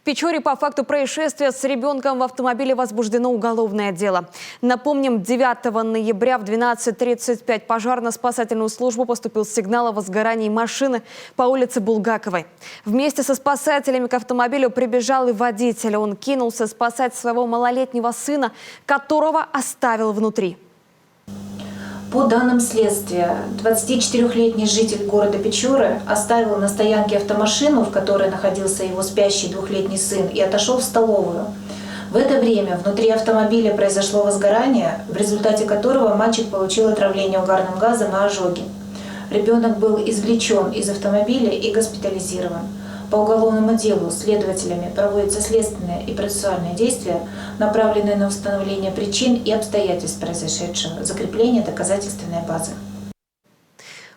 Печоре по факту происшествия с ребенком в автомобиле возбуждено уголовное дело. Напомним, 9 ноября в 12:35 пожарно-спасательную службу поступил сигнал о возгорании машины по улице Булгаковой. Вместе со спасателями к автомобилю прибежал и водитель. Он кинулся спасать своего малолетнего сына, которого оставил внутри. По данным следствия, 24-летний житель города Печоры оставил на стоянке автомашину, в которой находился его спящий двухлетний сын, и отошел в столовую. В это время внутри автомобиля произошло возгорание, в результате которого мальчик получил отравление угарным газом и ожоги. Ребенок был извлечен из автомобиля и госпитализирован. По уголовному делу следователями проводятся следственные и процессуальные действия, направленные на установление причин и обстоятельств произошедшего, закрепление доказательственной базы.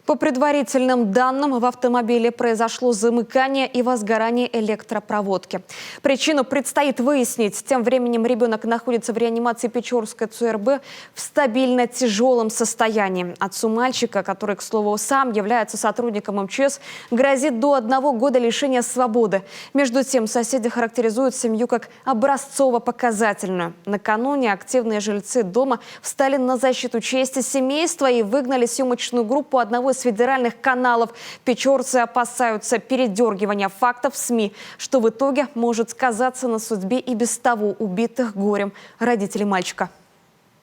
По предварительным данным, в автомобиле произошло замыкание и возгорание электропроводки. Причину предстоит выяснить. Тем временем ребенок находится в реанимации Печорской ЦРБ в стабильно тяжелом состоянии. Отцу мальчика, который, к слову, сам является сотрудником МЧС, грозит до 1 года лишения свободы. Между тем, соседи характеризуют семью как образцово-показательную. Накануне активные жильцы дома встали на защиту чести семейства и выгнали съемочную группу одного из федеральных каналов. Печорцы опасаются передергивания фактов в СМИ, что в итоге может сказаться на судьбе и без того убитых горем родителей мальчика.